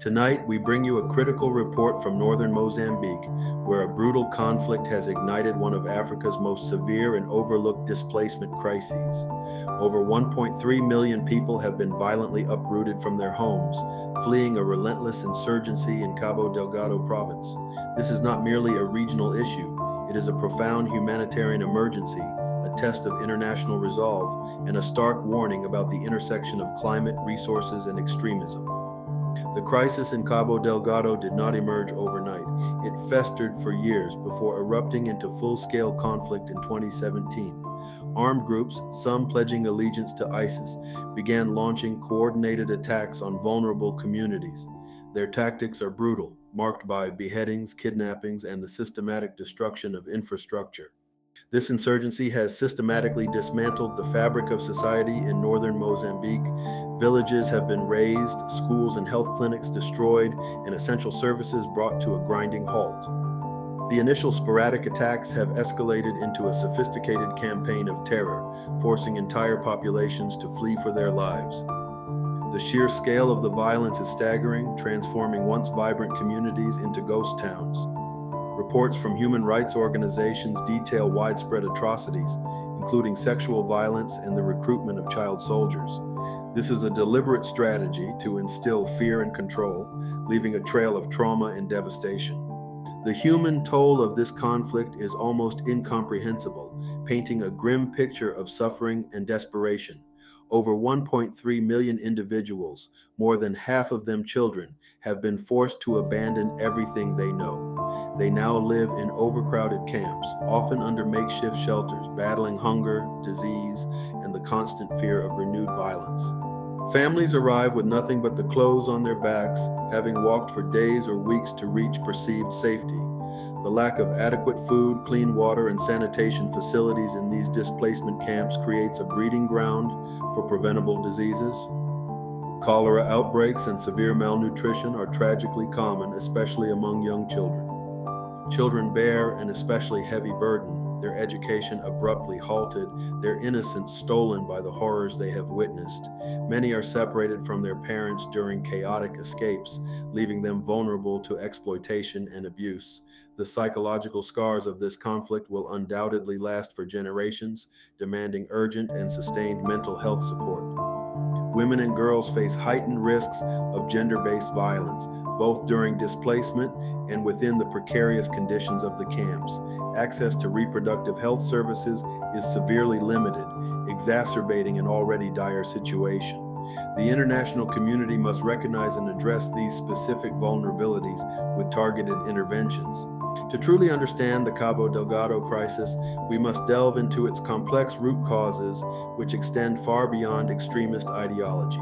Tonight, we bring you a critical report from northern Mozambique, where a brutal conflict has ignited one of Africa's most severe and overlooked displacement crises. Over 1.3 million people have been violently uprooted from their homes, fleeing a relentless insurgency in Cabo Delgado province. This is not merely a regional issue, it is a profound humanitarian emergency, a test of international resolve, and a stark warning about the intersection of climate, resources, and extremism. The crisis in Cabo Delgado did not emerge overnight. It festered for years before erupting into full-scale conflict in 2017. Armed groups, some pledging allegiance to ISIS, began launching coordinated attacks on vulnerable communities. Their tactics are brutal, marked by beheadings, kidnappings, and the systematic destruction of infrastructure. This insurgency has systematically dismantled the fabric of society in northern Mozambique. Villages have been razed, schools and health clinics destroyed, and essential services brought to a grinding halt. The initial sporadic attacks have escalated into a sophisticated campaign of terror, forcing entire populations to flee for their lives. The sheer scale of the violence is staggering, transforming once vibrant communities into ghost towns. Reports from human rights organizations detail widespread atrocities, including sexual violence and the recruitment of child soldiers. This is a deliberate strategy to instill fear and control, leaving a trail of trauma and devastation. The human toll of this conflict is almost incomprehensible, painting a grim picture of suffering and desperation. Over 1.3 million individuals, more than half of them children, have been forced to abandon everything they know. They now live in overcrowded camps, often under makeshift shelters, battling hunger, disease, and the constant fear of renewed violence. Families arrive with nothing but the clothes on their backs, having walked for days or weeks to reach perceived safety. The lack of adequate food, clean water, and sanitation facilities in these displacement camps creates a breeding ground for preventable diseases. Cholera outbreaks and severe malnutrition are tragically common, especially among young children. Children bear an especially heavy burden, their education abruptly halted, their innocence stolen by the horrors they have witnessed. Many are separated from their parents during chaotic escapes, leaving them vulnerable to exploitation and abuse. The psychological scars of this conflict will undoubtedly last for generations, demanding urgent and sustained mental health support. Women and girls face heightened risks of gender-based violence, both during displacement and within the precarious conditions of the camps. Access to reproductive health services is severely limited, exacerbating an already dire situation. The international community must recognize and address these specific vulnerabilities with targeted interventions. To truly understand the Cabo Delgado crisis, we must delve into its complex root causes, which extend far beyond extremist ideology.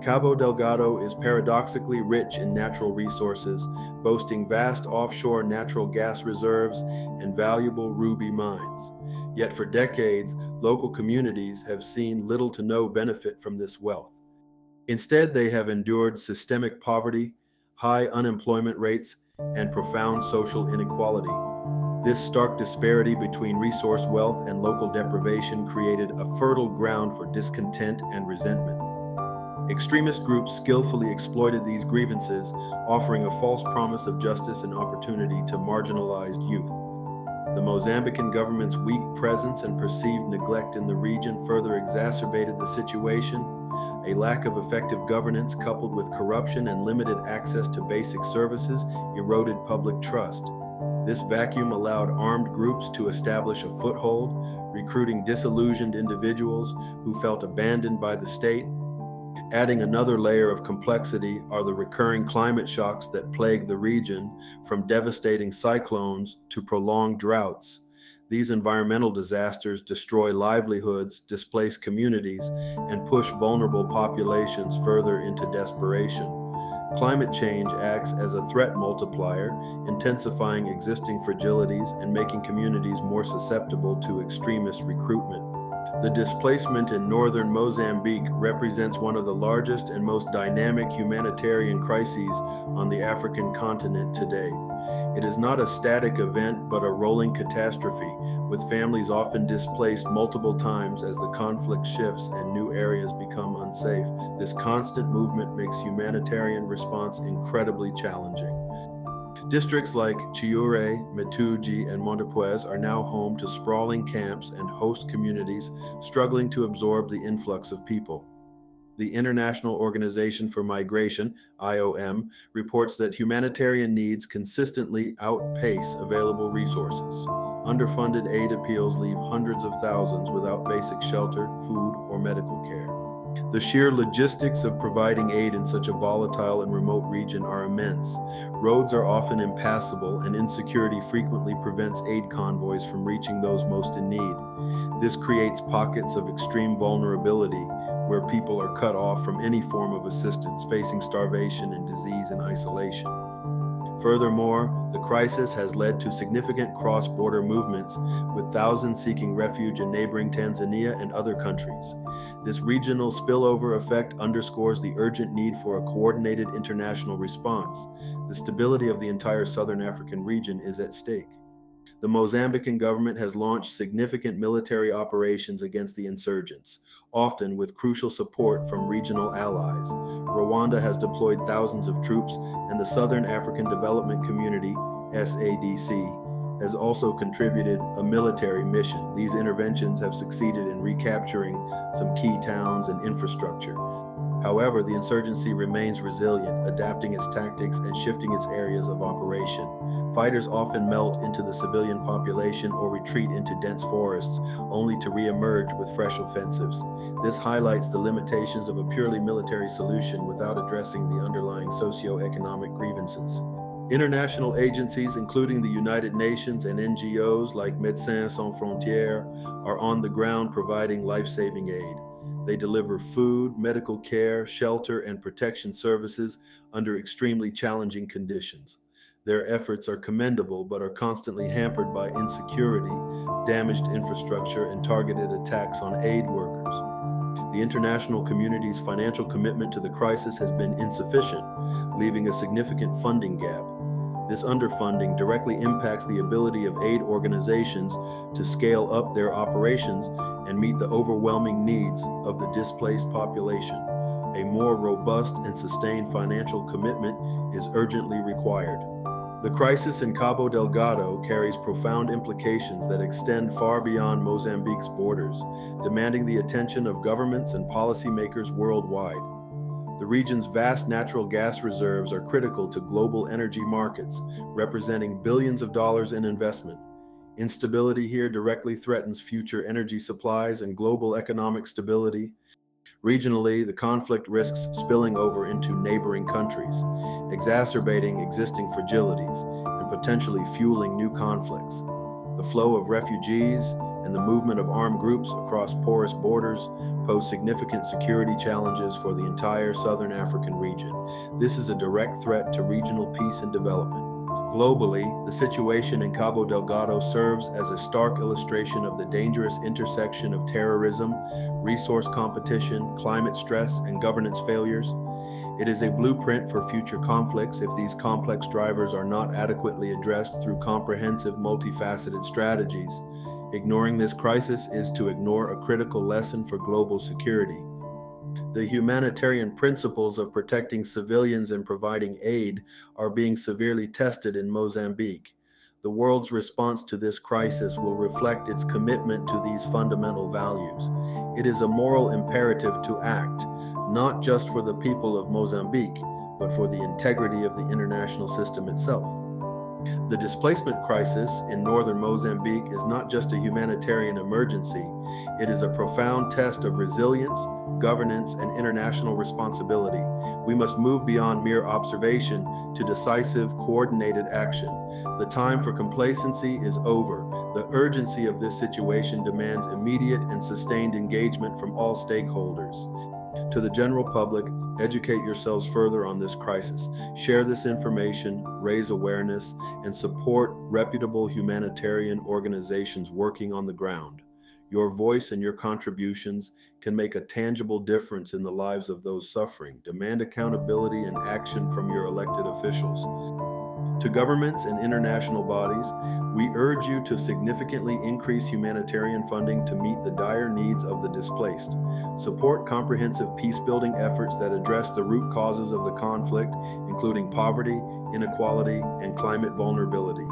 Cabo Delgado is paradoxically rich in natural resources, boasting vast offshore natural gas reserves and valuable ruby mines. Yet for decades, local communities have seen little to no benefit from this wealth. Instead, they have endured systemic poverty, high unemployment rates, and profound social inequality. This stark disparity between resource wealth and local deprivation created a fertile ground for discontent and resentment. Extremist groups skillfully exploited these grievances, offering a false promise of justice and opportunity to marginalized youth. The Mozambican government's weak presence and perceived neglect in the region further exacerbated the situation. A lack of effective governance coupled with corruption and limited access to basic services eroded public trust. This vacuum allowed armed groups to establish a foothold, recruiting disillusioned individuals who felt abandoned by the state. Adding another layer of complexity are the recurring climate shocks that plague the region, from devastating cyclones to prolonged droughts. These environmental disasters destroy livelihoods, displace communities, and push vulnerable populations further into desperation. Climate change acts as a threat multiplier, intensifying existing fragilities and making communities more susceptible to extremist recruitment. The displacement in northern Mozambique represents one of the largest and most dynamic humanitarian crises on the African continent today. It is not a static event, but a rolling catastrophe, with families often displaced multiple times as the conflict shifts and new areas become unsafe. This constant movement makes humanitarian response incredibly challenging. Districts like Chiure, Metuji, and Montepuez are now home to sprawling camps and host communities struggling to absorb the influx of people. The International Organization for Migration, IOM, reports that humanitarian needs consistently outpace available resources. Underfunded aid appeals leave hundreds of thousands without basic shelter, food, or medical care. The sheer logistics of providing aid in such a volatile and remote region are immense. Roads are often impassable, and insecurity frequently prevents aid convoys from reaching those most in need. This creates pockets of extreme vulnerability where people are cut off from any form of assistance, facing starvation and disease and isolation. Furthermore, the crisis has led to significant cross-border movements, with thousands seeking refuge in neighboring Tanzania and other countries. This regional spillover effect underscores the urgent need for a coordinated international response. The stability of the entire southern African region is at stake. The Mozambican government has launched significant military operations against the insurgents, often with crucial support from regional allies. Rwanda has deployed thousands of troops, and the Southern African Development Community, SADC, has also contributed a military mission. These interventions have succeeded in recapturing some key towns and infrastructure. However, the insurgency remains resilient, adapting its tactics and shifting its areas of operation. Fighters often melt into the civilian population or retreat into dense forests, only to re-emerge with fresh offensives. This highlights the limitations of a purely military solution without addressing the underlying socio-economic grievances. International agencies, including the United Nations and NGOs like Médecins Sans Frontières, are on the ground providing life-saving aid. They deliver food, medical care, shelter, and protection services under extremely challenging conditions. Their efforts are commendable but are constantly hampered by insecurity, damaged infrastructure, and targeted attacks on aid workers. The international community's financial commitment to the crisis has been insufficient, leaving a significant funding gap. This underfunding directly impacts the ability of aid organizations to scale up their operations and meet the overwhelming needs of the displaced population. A more robust and sustained financial commitment is urgently required. The crisis in Cabo Delgado carries profound implications that extend far beyond Mozambique's borders, demanding the attention of governments and policymakers worldwide. The region's vast natural gas reserves are critical to global energy markets, representing billions of dollars in investment. Instability here directly threatens future energy supplies and global economic stability. Regionally, the conflict risks spilling over into neighboring countries, exacerbating existing fragilities and potentially fueling new conflicts. The flow of refugees and the movement of armed groups across porous borders pose significant security challenges for the entire southern African region. This is a direct threat to regional peace and development. Globally, the situation in Cabo Delgado serves as a stark illustration of the dangerous intersection of terrorism, resource competition, climate stress, and governance failures. It is a blueprint for future conflicts if these complex drivers are not adequately addressed through comprehensive, multifaceted strategies. Ignoring this crisis is to ignore a critical lesson for global security. The humanitarian principles of protecting civilians and providing aid are being severely tested in Mozambique. The world's response to this crisis will reflect its commitment to these fundamental values. It is a moral imperative to act, not just for the people of Mozambique, but for the integrity of the international system itself. The displacement crisis in northern Mozambique is not just a humanitarian emergency, it is a profound test of resilience, governance, and international responsibility. We must move beyond mere observation to decisive, coordinated action. The time for complacency is over. The urgency of this situation demands immediate and sustained engagement from all stakeholders. To the general public, educate yourselves further on this crisis. Share this information, raise awareness, and support reputable humanitarian organizations working on the ground. Your voice and your contributions can make a tangible difference in the lives of those suffering. Demand accountability and action from your elected officials. To governments and international bodies, we urge you to significantly increase humanitarian funding to meet the dire needs of the displaced. Support comprehensive peace-building efforts that address the root causes of the conflict, including poverty, inequality, and climate vulnerability.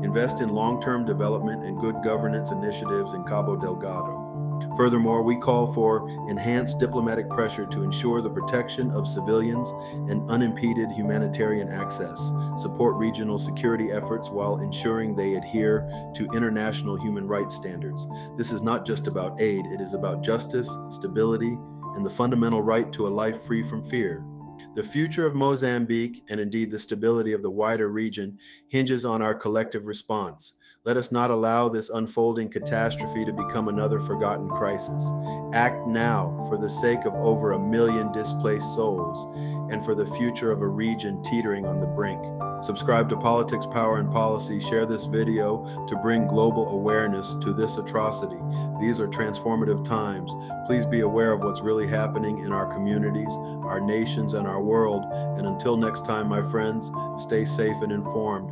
Invest in long-term development and good governance initiatives in Cabo Delgado. Furthermore, we call for enhanced diplomatic pressure to ensure the protection of civilians and unimpeded humanitarian access, support regional security efforts while ensuring they adhere to international human rights standards. This is not just about aid, it is about justice, stability, and the fundamental right to a life free from fear. The future of Mozambique, and indeed the stability of the wider region, hinges on our collective response. Let us not allow this unfolding catastrophe to become another forgotten crisis. Act now for the sake of over 1 million displaced souls and for the future of a region teetering on the brink. Subscribe to Politics, Power, and Policy. Share this video to bring global awareness to this atrocity. These are transformative times. Please be aware of what's really happening in our communities, our nations, and our world. And until next time, my friends, stay safe and informed.